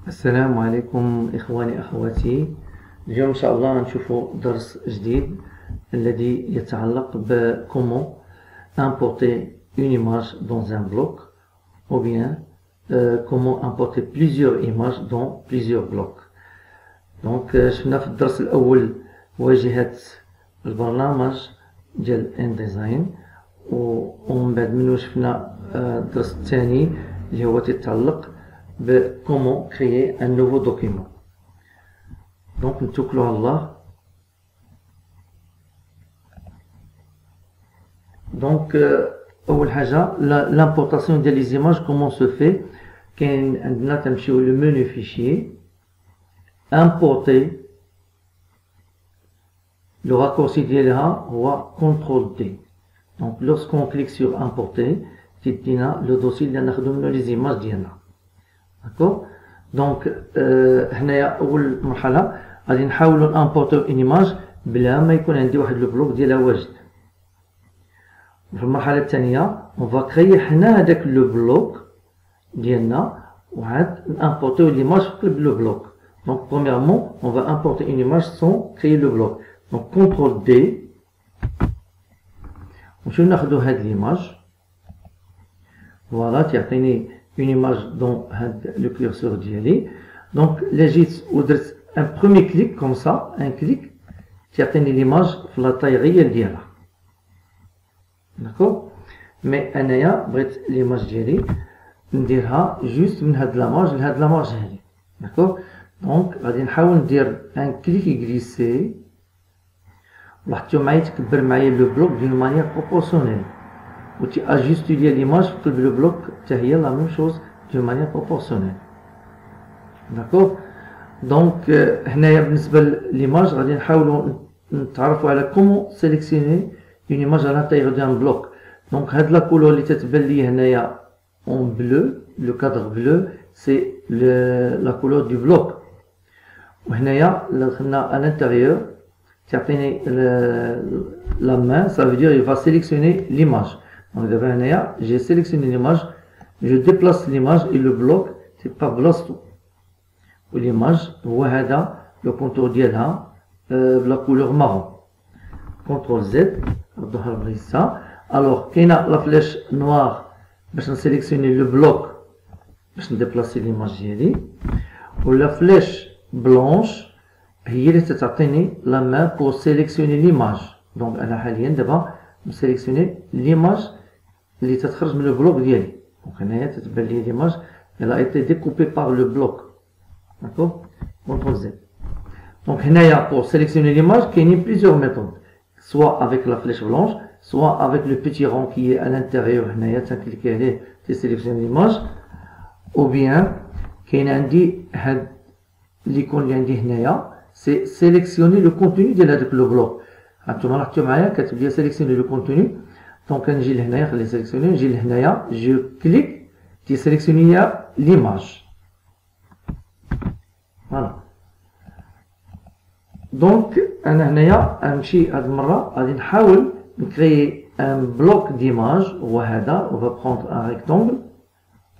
السلام عليكم إخواني أخواتي. اليوم إن شاء الله نشوفوا درس جديد الذي يتعلق ب comment importer une image dans un bloc ou bien comment importer plusieurs images dans plusieurs blocs. Donc شفنا في الدرس الأول واجهة البرنامج ديال InDesign ومن بعد منه شفنا الدرس الثاني اللي هو تتعلق comment créer un nouveau document. Donc نتوكلوا على الله. Donc أول حاجة l'importation ديال les images comment se fait. كاين عندنا تمشيو le menu fichier, importer, le raccourci ديالها هو CTRL D. Donc lorsqu'on clique sur importer تدينا le dossier اللي ناخدو منه les images ديالنا. D'accord. Donc هنايا اول مرحله غادي نحاولوا نامبورتيو ان ايماج بلا ما يكون عندي واحد لو بلوك ديالها واجد. في المرحله الثانيه اون فا كريي حنا هذاك لو بلوك ديالنا وعاد نامبورتيو ليماج في قلب لو بلوك. دونك برومييرمون اون فا امبورتي ان ايماج سون كريي لو بلوك. دونك كونترول دي ونمشيو ناخذوا هاد ليماج. فوالا تعطيني une image dans le curseur d'y. Donc là j'ai un premier clic comme ça, un clic qui atteint l'image pour la taille réelle d'y. D'accord. Mais anaya bret l'image d'y نديرها juste من هاد l'image لهاد l'image هذه. D'accord. Donc غادي نحاول ندير un clic glissé. لاحظتوا معايا تكبر معايا لو بلوك d'une manière proportionnelle. و tu ajustes l'image pour le bloc تاهي la même chose d'une manière proportionnelle. D'accord. Donc هنايا بالنسبة l'image غادي نحاولوا نتعرفوا على comment sélectionner une image à l'intérieur d'un bloc. Donc هاد la couleur اللي تتبان لي هنايا en bleu, le cadre bleu c'est la couleur du bloc. وهنايا دخلنا à l'intérieur تعطيني la main, ça veut dire il va sélectionner l'image. Donc d'abord j'ai sélectionné l'image, je déplace l'image et le bloc c'est pas بلاصتو. والimage هو هذا le contour ديالها la couleur marron. CTRL Z نردوها لبلايصتها. Alors كاينه la flèche noire باش نسيليكسيوني le bloc باش نديبلاسي l'image ديالي. و la flèche blanche هي اللي تتعطيني la main pour sélectionner l'image. Donc انا حاليا دابا نسيليكسيوني l'image اللي تتخرج من البلوك ديالي. دونك هنايا تتبان لي ليماج elle a été découpée par le bloc. D'accord. CTRL Z. Donc هنايا pour sélectionner l'image كاينين plusieurs méthodes, soit avec la flèche blanche, soit avec le petit rond qui est à l'intérieur. هنايا تنكليكي عليه تسيليكسيوني l'image, ou bien كاين عندي هاد ليكون اللي عندي هنايا سي sélectionner le contenu ديال هذاك لو بلوك. هانتوما لاحظتوا معايا كتب لي sélectionner le contenu. Donc نجي لهنايا خلي سيليكسيوني نجي لهنايا جو كليك تيسيليكسيوني ليا ليماج. فوالا. دونك انا هنايا نمشي هاد المره غادي نحاول نكريي ان بلوك ديماج هو هذا. و فا بروندر ان ريكتونغل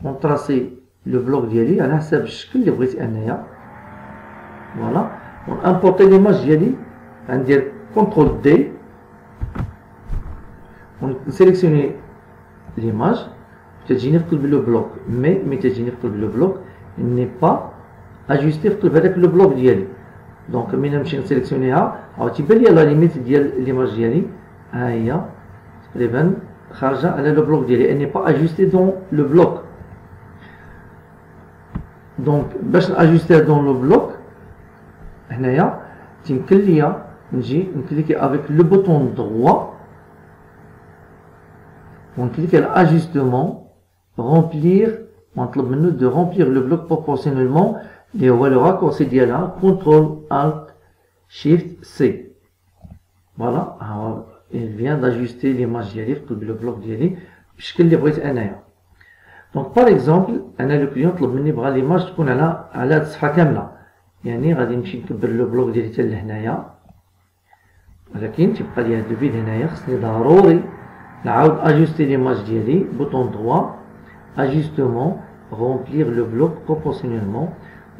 ونطراسي لو بلوك ديالي على حساب الشكل اللي بغيت انايا. فوالا. ونامبورتي ليماج ديالي غندير كونترول دي ونسيليكسيوني l'image تجيني في قلب لو بلوك. مي تجيني في قلب لو بلوك ني با اجوستي في قلب هذاك لو بلوك ديالي. دونك ملي نمشي نسيليكسيونيها عاود تيبان لي لا ليميت ديال ليماج ديالي. ها هي تقريبا خارجه على لو بلوك ديالي ني با اجوستي دون لو بلوك. دونك باش ناجوستيها دون لو بلوك هنايا تيمكن ليا نجي نكليكي افيك لو بوطون droit. On clique à l'ajustement, remplir, on طلب منه de remplir le bloc proportionnellement et on va le raccourci ديالها CTRL ALT SHIFT C. Voilà, alors il vient d'ajuster l'image ديالي في قلب le bloc ديالي بالشكل اللي بغيت انايا. Donc par exemple انا لو كليون طلب مني بغا ليماج تكون على هاد الصفحه كامله. يعني غادي نمشي نكبر لو بلوك ديالي حتى لهنايا. ولكن تيبقى لي هاد الفيد هنايا خصني ضروري نعاود اجوستي ليماج ديالي بوطون droit ajustement remplir le bloc proportionnellement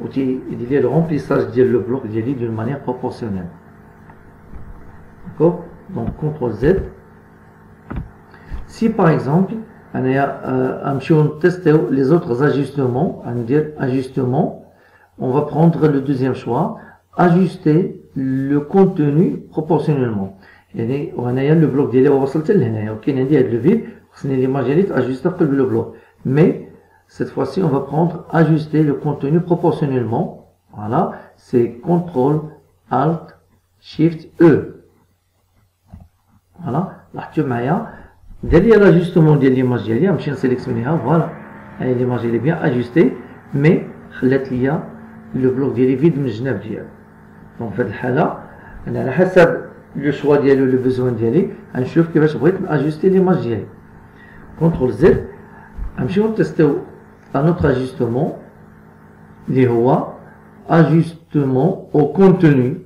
وتيدير لي le remplissage ديال le bloc ديالي d'une manière proportionnelle. D'accord? Donc CTRL Z. Si par exemple on tester les autres ajustements, on dire ajustement, on va prendre le deuxième choix, ajuster le contenu proportionnellement. يعني وهنايا le bloc ديالي وصلت لهنايا وكاين عندي هاد le vide خصني l'image ديالي تاجوستي قبل le bloc. Mais cette fois-ci on va prendre ajuster le contenu proportionnellement. Voilà, c'est CTRL ALT SHIFT E. Voilà, لاحظتوا معايا derrière l'ajustement de l'image ديالي غنمشي نسيليكسيونيها. فوالا هاي l'image elle est bien ajustée mais خلات ليا لو بلوك ديالي فيد من الجناب ديالو. دونك في هذه الحاله انا على حسب لو شوا ديالو لو بوزوان ديالي غنشوف كيفاش بغيت ناجوستي ليماج ديالي. كونترول زد غنمشيو نتيستيو ان اوتر اجوستمون اللي هو اجوستمون او كونتوني.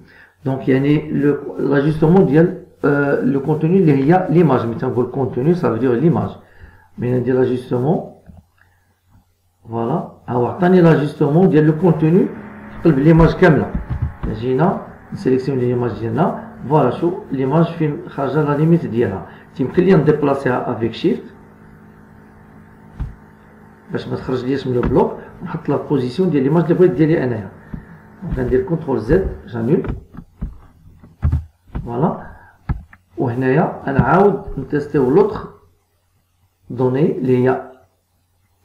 دونك يعني لاجوستمون ديال le contenu اللي هي l'image. ملي تنقول contenu ça veut dire l'image. ملي ندير l'ajustement فوالا هو عطاني لاجوستمون ديال لو كونتوني في قلب ليماج كامله. جينا نسيليكسيوني ليماج ديالنا فوالا شو ليماج فين خارجه لا ليميت ديالها. تيمكن لي نديبلاسيها افيك شيفت باش ما تخرج ليش من لو بلوك ونحط لا بوزيسيون ديال ليماج اللي بغيت ديالي انايا. دونك ندير كونترول زد جانول فوالا. وهنايا انا عاود نتيستيو لوطخ دوني اللي هي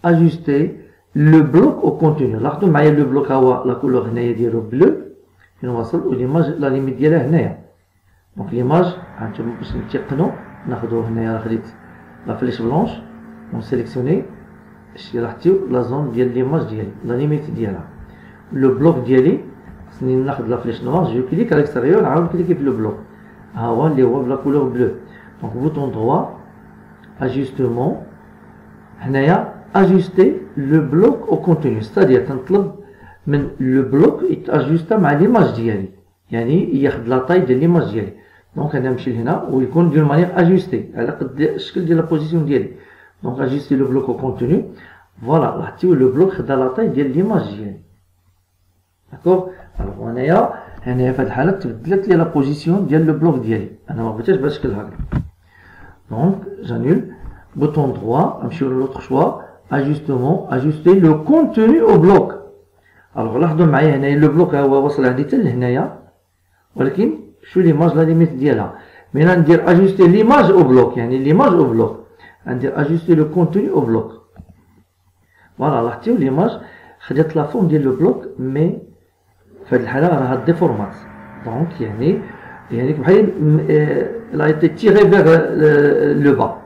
اجوستي لو بلوك او كونتوني. لاحظوا معايا لو بلوك هو لا كولور هنايا ديالو بلو فين واصل وليماج لا ليميت ديالها هنايا. دونك ليماج هانتوما باش نتيقنوا ناخذو هنايا خديت لا فليش بلونش ونسيليكسيوني شتي لاحظتوا لا زون ديال ليماج ديالي لا ليميت ديالها. لو بلوك ديالي خصني ناخذ لا فليش نوار جو كليك على الاكستيريور نعاود كليكي في لو بلوك ها هو اللي هو بلا كولور بلو. دونك بوطون دروا اجوستمون هنايا اجوستي لو بلوك او كونتوني ستادير تنطلب من لو بلوك يتاجوستا مع ليماج ديالي يعني ياخذ لا طاي ديال ليماج ديالي. دونك انا نمشي لهنا ويكون دون مانيير اجوستي على قد الشكل ديال لا بوزيسيون ديالي. دونك اجوستي لو بلوك او كونتوني فوالا لاحظتوا لو بلوك خدا لا طاي ديال ليماج ديالي. داكوغ الوغ هنايا في هاد الحاله تبدلت لي لا بوزيسيون ديال لو بلوك ديالي انا ما بغيتهاش بهاد الشكل هكا. دونك جانول بوطون دروا نمشيو للوطخ شوا اجوستمون اجوستي لو كونتوني او بلوك. الوغ لاحظوا معايا هنايا لو بلوك هو وصل عندي حتى لهنايا ولكن شو ليماج لا ليميت ديالها. مي انا ندير اجوستي ليماج او بلوك يعني ليماج او بلوك ندير اجوستي لو كونتوني او بلوك. فوالا لاحظتوا ليماج خدات لا فورم ديال لو بلوك مي في هذه الحاله راها ديفورمات. دونك يعني بحال لا ايتي تيغي فيغ لو با.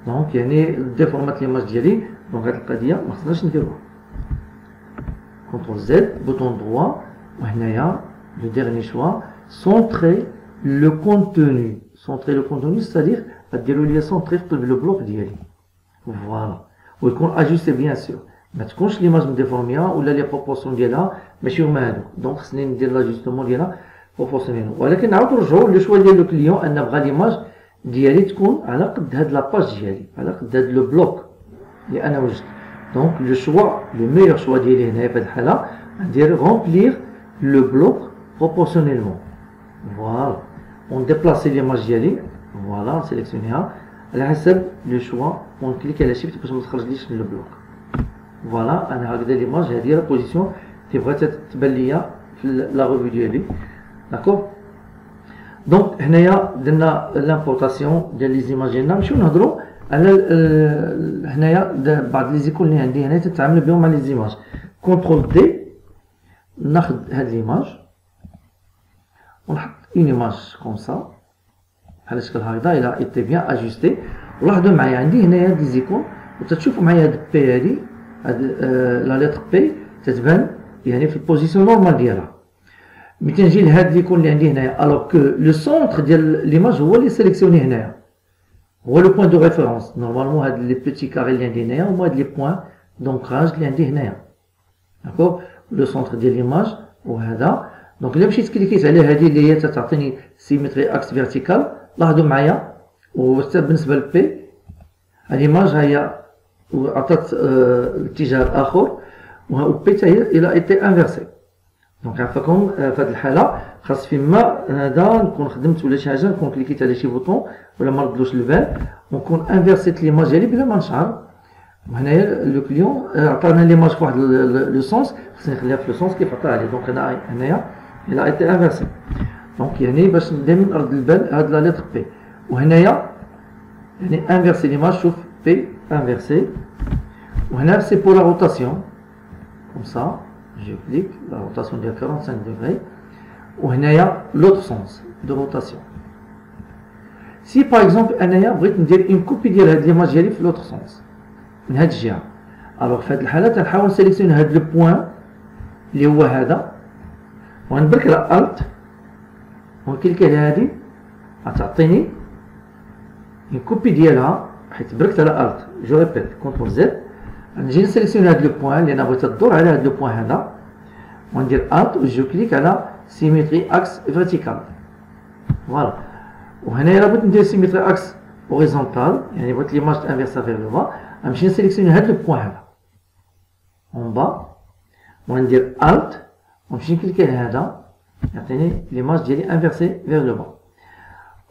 دونك يعني ديفورمات ليماج ديالي. دونك هذه القضيه ما خصناش نديروها. كونترول زد بوطون دروا وهنايا لو ديرني شوا سونتري لو كونتوني. سونتري لو كونتوني ستادير غديروا لي سونتري في قلب لو بلوك ديالي فوالا ويكون اجوستي بيان سور ما تكونش ليماج مديفورميا ولا لي بروبورسيون ديالها ماشي هما هادو. دونك خصني ندير لاجوستمون ديالها بروبورسيونيل ولكن نعاودو نرجعو لو شوا ديال لو كليون ان بغا ليماج ديالي تكون على قد هاد لاباج ديالي على قد هاد لو بلوك اللي انا وجدت. دونك لو شوا لو ميور شوا ديالي هنايا في هاد الحاله ندير رومبلير لو بلوك بروبورسيونيلمون. فوالا ونديبلاسي ليماج ديالي فوالا نسيليكسيونيها على حسب لو شوا ونكليك على شيفت باش ما تخرجليش من لو بلوك. فوالا انا هكذا ليماج هذه لا بوزيسيون اللي بغيت تبان ليا في لا ريفيو ديالي. داكوغ دونك هنايا درنا لامبورطاسيون ديال لي زيماج ديالنا. نمشيو نهضروا على هنايا بعض لي زيكون اللي عندي هنايا تتعامل بهم مع لي زيماج. كونترول دي ناخذ هاد ليماج ونحط اون ايماج كوم سا بحال الشكل هكذا الى ايتي بيان اجوستي. ولاحظوا معايا عندي هنايا دي زيكون وتتشوفوا معايا هاد بي هادي هاد لا ليتر بي تتبان يعني في البوزيسيون نورمال ديالها. ملي تنجي لهاد ليكون اللي عندي هنايا الوغ كو لو سونتر ديال ليماج هو اللي سيليكسيوني هنايا هو لو بوين دو ريفيرونس. نورمالمون هاد لي بيتي كاري اللي عندي هنايا هما هاد لي بوين دونكراج اللي عندي هنايا. داكوغ لو سونتر ديال ليماج وهذا. دونك الا مشيت كليكيت على هذه اللي هي تعطيني سيمتري اكس فيرتيكال لاحظوا معايا وحتى بالنسبه للبي ليماج هي عطات الاتجاه الاخر و بي حتى هي الى ايتي انفيرسي. دونك عفاكم في هذه الحاله خاص فيما هذا نكون خدمت ولا شي حاجه نكون كليكيت على شي بوطون ولا ما ردلوش البال ونكون انفيرسيت ليماج ديالي بلا ما نشعر. وهنايا لو كليون عطانا ليماج في واحد لو سونس خصني نخليها في لو سونس كيف عطاها لي. دونك انا هنايا الى ايتي انفيرسي. دونك يعني باش دائما نرد البال هاد لا ليتر بي. وهنايا يعني انفيرسي ليماج شوف بي انفيرسي. وهنا سي بور لا روتاسيون كوم سا je clique la rotation de 45 degrés. وهنايا l'autre sens de rotation. Si par exemple انايا بغيت ندير une copie ديال هاد ليماج ديالي في l'autre sens من هاد الجهه، الوغ في هاد الحاله تنحاول نسيليكسيوني هاد لو بوين اللي هو هذا ونبرك على الت ونكليك على هادي غتعطيني une copie ديالها حيت بركت على الت. جو ريبيت كونترول زد نجي نسيليكسيوني هاد لو بوين اللي انا بغيت تدور على هاد لو بوين هذا وندير الت وجو كليك على سيميتري اكس فيرتيكال. فوالا. وهنايا بغيت ندير سيميتري اكس اوريزونتال يعني بغيت ليماج تانفيرسا فيغ لو با غنمشي نسيليكسيوني هاد لو بوين هذا اون با وندير الت ونمشي نكليك على هذا يعطيني ليماج ديالي انفيرسي فيغ لو با.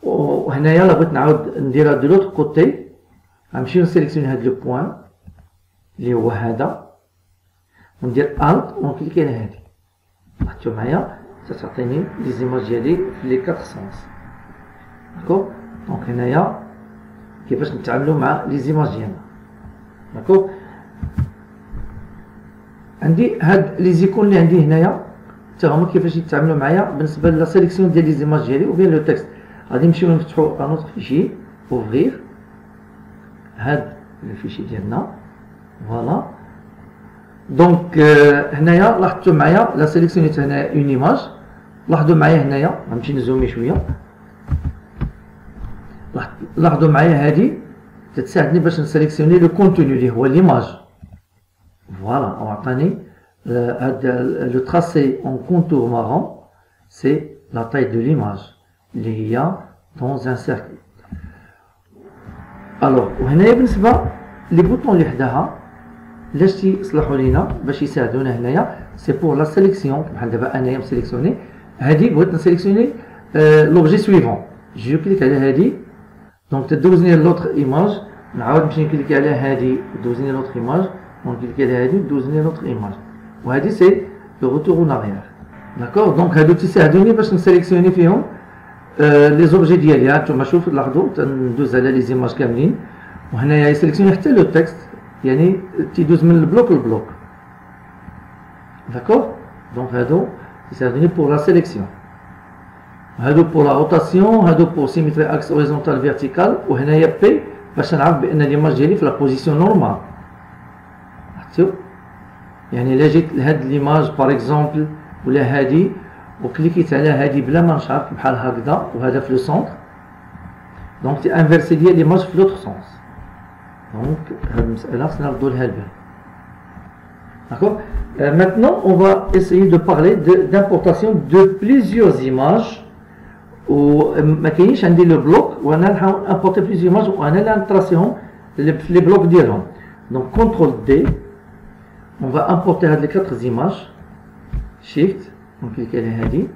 وهنايا لا بغيت نعاود نديرها دو لوتر كوتي غنمشي نسيليكسيوني هاد لو بوين اللي هو هذا وندير الت ونكليك على هادي. لاحظتوا معايا تعطيني لي زيماج ديالي في لي 4 سونس. داكور. دونك هنايا كيفاش نتعاملوا مع لي زيماج ديالنا. داكور. عندي هاد لي زيكون اللي عندي هنايا حتى هما كيفاش يتعاملوا معايا بالنسبه لا سيليكسيون ديال لي زيماج ديالي و بين لو تكست. غادي نمشيو نفتحوا ان اوتر فيشي اوفرير هاد الفيشي ديالنا. فوالا. دونك هنايا لاحظتوا معايا لا سيليكسيونيت هنا اون ايماج. لاحظوا معايا هنايا غنمشي نزومي شويه. لاحظوا معايا هادي تتساعدني باش نسيليكسيوني لو كونتوني اللي هو ليماج. فوالا. وعطاني هاد لو تراسي اون كونتور مارون سي لا تاي دو ليماج اللي هي دون ان سيركل. الوغ وهنايا بالنسبه لي بوطون اللي حداها علاش تيصلحوا لينا باش يساعدونا هنايا سي بور لا سيليكسيون. بحال دابا انايا مسيليكسيوني هادي بغيت نسيليكسيوني لوبجي سويفون جو كليك على هادي دونك تدوزني لوطر ايماج نعاود نمشي نكليك على هادي دوزني لوطر ايماج ونكليك على هادي دوزني لوطر ايماج وهادي سي لو روتور اون اريير. داكور. دونك هادو تيساعدوني باش نسيليكسيوني فيهم لي زوبجي ديالي. هانتوما شوفوا لاحظوا تندوز على لي زيماج كاملين وهنايا يسيليكسيوني حتى لو تكست يعني تيدوز من البلوك للبلوك. داكور. دونك هادو يساعدوني بور لا سيليكسيون. هادو بور لا روتاسيون هادو بور سيميتري اكس اوريزونتال فيرتيكال. وهنايا بي باش نعرف بان ليماج ديالي في لا بوزيسيون نورمال. لاحظتوا يعني الا جيت لهاد ليماج باغ اكزومبل ولا هادي وكليكيت على هادي بلا ما نشعر بحال هكذا وهذا في لو سونتر دونك تي انفيرسي ديال ليماج في لوطر سونس. دونك هاد المسألة خصنا نردو لها البال. D'accord. Maintenant, on va essayer de parler d'importation de plusieurs images. وما كاينش عندي لو بلوك وانا نحاول امبورتي بليزيور ايماج وانا اللي نطراسيهم في لي بلوك ديالهم. دونك كونترول دي on va importer هاد لي 4 images. شيفت نكليك على هادي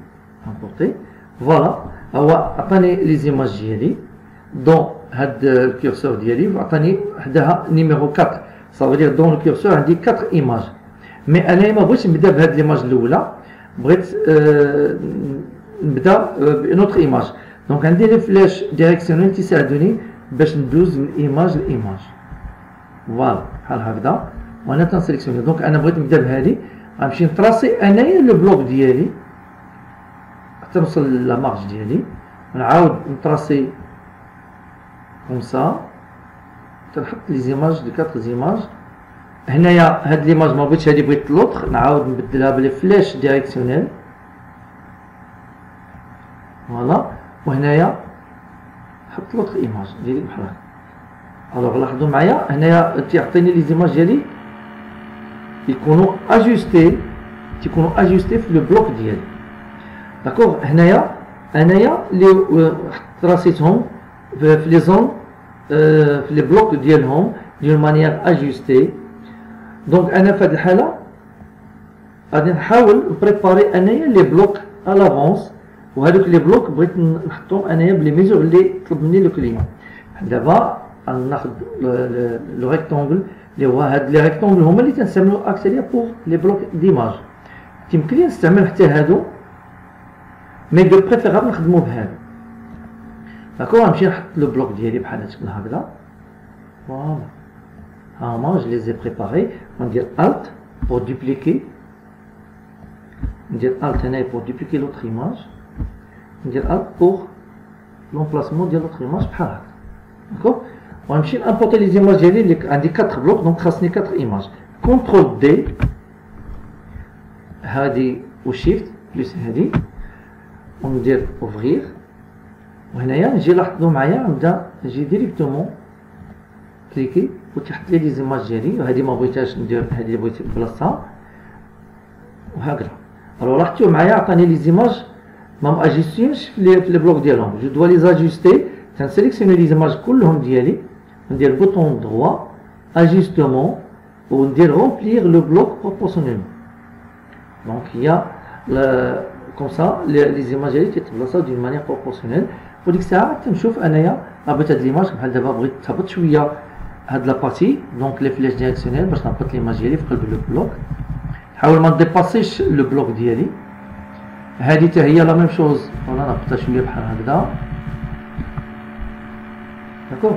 امبورتي. فوالا هو عطاني لي زيماج ديالي دون هاد الكورسور ديالي وعطاني حداها نيميرو 4 صافي دير دون الكورسور عندي 4 ايماج. مي انا ما بغيتش نبدا بهاد ليماج الاولى بغيت نبدا بان اوتر ايماج. دونك عندي لي فلاش ديريكسيونيل تيساعدوني باش ندوز من ايماج لايماج. فوالا بحال هكذا وانا تنسيليكسيوني. دونك انا بغيت نبدا بهادي غنمشي نطراسي انايا لو بلوك ديالي حتى نوصل لا مارج ديالي ونعاود نطراسي كوم سا تنحط لي زيماج لي 4 زيماج. هنايا هاد ليماج ما بغيتش هادي بغيت لوطخ نعاود نبدلها بلي فلاش ديريكسيونيل. فوالا. وهنايا نحط لوطخ ايماج ديالي بحال هكا. الوغ لاحظوا معايا هنايا تيعطيني لي زيماج ديالي يكونوا اجوستي في لو بلوك ديالي. داكوغ. هنايا انايا اللي طراسيتهم في لي زون في لي بلوك ديالهم دون مانيير اجوستي. دونك انا في هذه الحاله غادي نحاول نبريباري انايا لي بلوك ا لافونس، وهذوك لي بلوك بغيت نحطهم انايا بلي ميزور اللي طلب مني لو كليون. دابا ناخذ لو ريكتونغل اللي هو هاد لي ريكتونغل هما اللي تنستعملو اكثريه بوغ لي بلوك ديماج. يمكن لي نستعمل حتى هادو، مي دو بريفيرابل نخدمو بهادو. داكوغ غنمشي نحط لو بلوك ديالي بحال هكذا. فوالا ها هما جو ليزي بريباري. وندير الت بور دوبليكي، ندير الت هنايا بور دوبليكي لوطر ايماج، ندير الت بور لومبلاسمون ديال لوطر ايماج بحال هكا. داكوغ ونمشي نامبورتي لي زيماج ديالي اللي عندي 4 بلوك، دونك خاصني 4 ايماج. كونترول دي هادي وشيفت بلس هادي، وندير اوفغير. وهنايا نجي لاحظوا معايا نبدا نجي ديريكتومون كليكي وتيحط لي زيماج ديالي، وهادي ما بغيتهاش ندير، هادي اللي بغيت بلاصتها وهكذا. الو لاحظتوا معايا عطاني لي زيماج ما ماجيستينش في لي بلوك ديالهم، جو دوا لي زاجوستي. تنسيليكسيوني لي زيماج كلهم ديالي، ندير بوطون دروا اجيستمون وندير رومبلير لو بلوك بروبورسيونيلمون. دونك هي كوم سا لي زيماج ديالي تيتبلاصاو دون مانيير بروبورسيونيل. وديك الساعه تنشوف انايا بغيت هاد ليماج بحال دابا بغيت تهبط شويه هاد لابارتي، دونك لي فلاش ديريكسيونيل باش نهبط ليماج ديالي في قلب لو بلوك. نحاول ما نديباسيش لو بلوك ديالي. هادي حتى هي لا ميم شوز، ولا نهبطها شويه بحال هكذا. داكوغ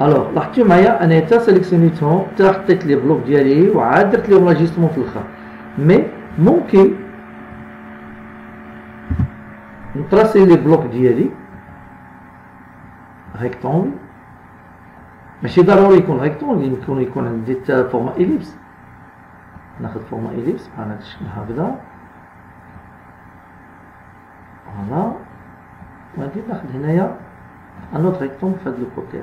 الوغ لاحظتوا معايا انا حتى سيليكسيونيتهم حتى حطيت لي بلوك ديالي وعاد درت لهم لاجيستمون في الاخر. مي ممكن نطراسي لي بلوك ديالي ريكتونغل، ماشي ضروري يكون ريكتونغل، يمكن يكون عندي حتى فورما إليبس. ناخذ فورما إليبس بحال هاد الشكل هكذا. فوالا وغادي ناخذ هنايا ان اوت ريكتونغل في هاد لو كوتي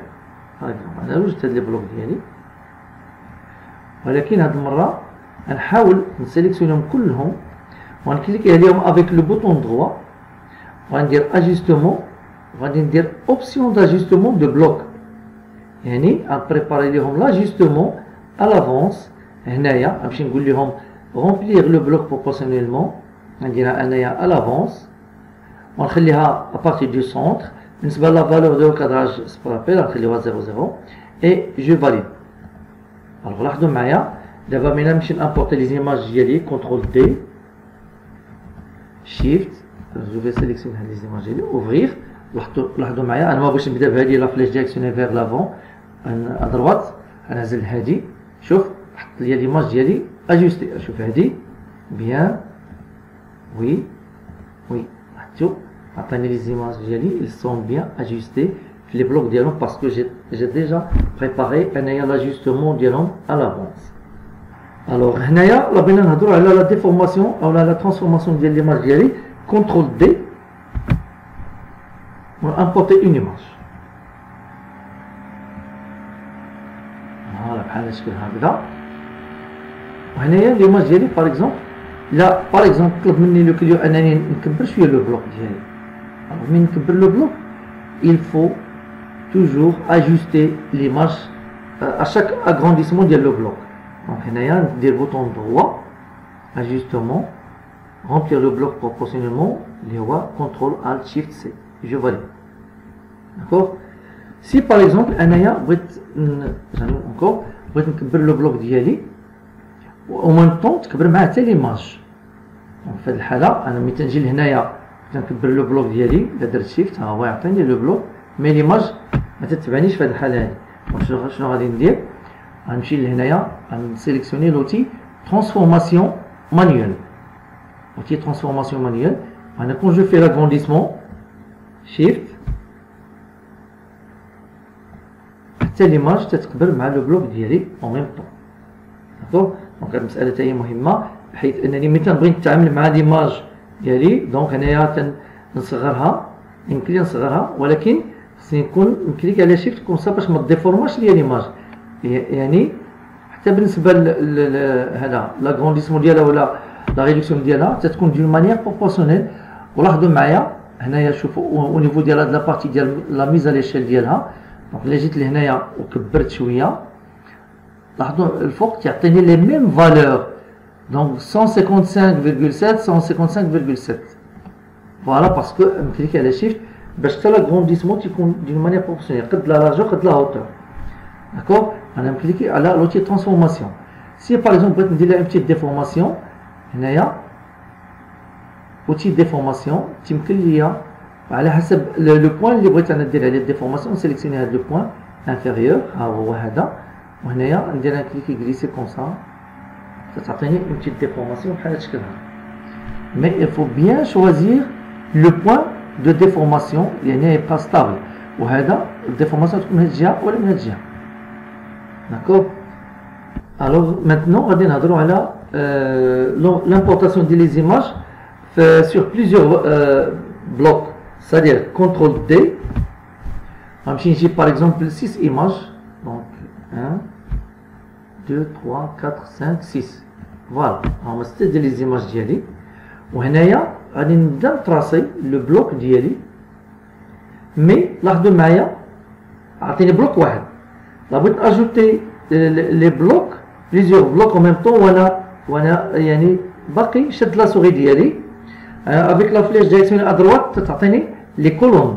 هكذا. انا وجدت هاد لي بلوك ديالي، ولكن هاد المره غنحاول نسيليكسيونيهم كلهم ونكليكي عليهم افيك لو بوطون دروا، وغندير اجيستمون، وغادي ندير اوبسيون داجيستمون دو بلوك، يعني غنبريباري ليهم لاجيستمون ا لافونس. هنايا غنمشي نقول لهم رومبلير لو بلوك بروبورسيونيلمون، غنديرها انايا ا لافونس ونخليها ابارتي دو سونتر. بالنسبه لا فالور دو كادراج سبرابيل غنخليوها 0 اي جو فاليد. الوغ لاحظوا معايا دابا ملي نمشي نامبورتي لي زيماج ديالي كونترول دي شيفت، جو في سيليكسيون هاد لي زيماج ديالي اوفغير. لاحظوا معايا انا ما بغيتش نبدا بهادي لا فلاش ديريكسيوني فيغ لافون ادروات، غنزل هادي. شوف حط لي ليماج ديالي اجوستي، شوف هادي بيان وي وي. لاحظتوا عطاني لي زيماج ديالي اللي سون بيان اجوستي في لي بلوك ديالهم باسكو جي ديجا بريباري انايا لاجوستمون ديالهم ا لافونس. الوغ هنايا لا بغينا نهضروا على لا ديفورماسيون او لا ترانسفورماسيون ديال ليماج ديالي. كونترول دي ونامبورتي اون ايماج، فوالا بحال الشكل هكذا. وهنايا ليماج ديالي باغ اكزومبل، لا باغ اكزومبل طلب مني لو كليو انني نكبر شويه لو بلوك ديالي. من نكبر لو بلوك il faut toujours ajuster l'image à chaque agrandissement ديال لو بلوك. دونك هنايا ندير بوطون دروا ajustement remplir le bloc proportionnellement اللي هو كونترول الت شيفت سي جو فاليد. داكوغ سي باغ اكزومبل انايا بغيت انكور بغيت نكبر لو بلوك ديالي و ميم طون تكبر معاه حتى ليماج. دونك في هاد الحاله انا ملي تنجي لهنايا تنكبر لو بلوك ديالي، الا درت شيفت ها هو يعطيني لو بلوك، مي ليماج ما تتبعنيش في هاد الحاله هادي. دونك شنو غادي ندير؟ غنمشي لهنايا غنسيليكسيوني لوتي ترانسفورماسيون مانيوال. outil transformation manuelle. Quand je fais l'agrandissement, shift, حتى l'image تتكبر مع لو بلوك ديالي en même temps. داكوغ دونك هاد المسألة حتى هي مهمة، بحيث انني ملي تنبغي نتعامل مع ليماج ديالي دونك هنايا تنصغرها، يمكن لي نصغرها ولكن خصني نكون نكليك على شيفت كوم سا باش ما ديفورماش ليا ليماج. يعني حتى بالنسبة هذا لاغرونديسمون ديالها ولا لا ريدكسيون ديالها تتكون دون مانيير بروبورسيونيل. ولاحظوا معايا هنايا شوفوا او نيفو ديال هاد لابارتي ديال لا ميز ا ليشيل ديالها. دونك الا جيت لهنايا وكبرت شويه لاحظوا الفوق تعطيني لي ميم فالور Donc 155,7, 155,7. Voilà, parce que on clique à la shift, l'agrandissement d'une manière proportionnelle, de la largeur, de la hauteur. D'accord? On a cliqué à l'outil de transformation. Si par exemple, on a une petite déformation, il y a outil de déformation, le point اللي بغيت انا ندير عليه الديفورماسيون sélectionner هذا le point inférieur ها هو هذا وهنايا ندير كليك غليسي كوم سا تعطيني une petite déformation بحال هذا الشكل هذا. Mais il faut bien choisir le point de déformation يعني pas stable وهذا الديفورماسيون تكون من هذه الجهه ولا من هذه الجهه. D'accord? Alors maintenant غادي نهضروا على l'importation des images sur plusieurs blocs. C'est-à-dire CTRL D. J'ai par exemple 6 images. Donc 1, 2, 3, 4, 5, 6. Voilà. On va citer les images d'Yali. وهنايا غادي نبدا نتراسي لو بلوك ديالي. مي لاحظوا معايا عطيني بلوك واحد. بغيت اجوتي لي بلوك بليزيور بلوك en même temps وانا يعني باقي شد لا سوغي ديالي. avec la flèche directionnelle à droite تعطيني les colonnes.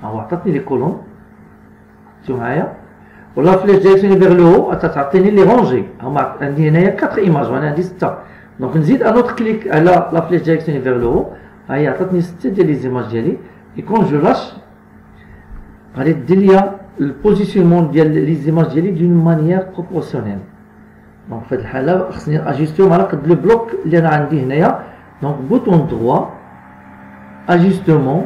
عطاتني les colonnes. شوف معايا. ولا flèche directionnelle vers le haut تعطيني les rangées. عندي هنايا 4 images وانا عندي 6. دونك نزيد ان اوتر كليك على la flèche directionnelle vers le haut. هاهي عطاتني 6 ديال لي زيماج ديالي. et quand je lâche غادي دير ليا البوزيسيونمون ديال لي زيماج ديالي d'une manière proportionnelle. دونك في هذه الحاله خصني اجيستيهم على قد لو بلوك اللي انا عندي هنايا. Donc bouton droit, ajustement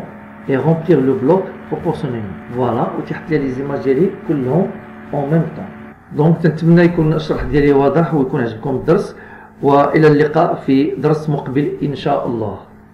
et remplir le bloc proportionnellement. Voilà, وتحت لي les images ديالي كلهم en même temps. Donc نتمنى يكون الشرح ديالي واضح ويكون عجبكم الدرس، والى اللقاء في درس مقبل ان شاء الله.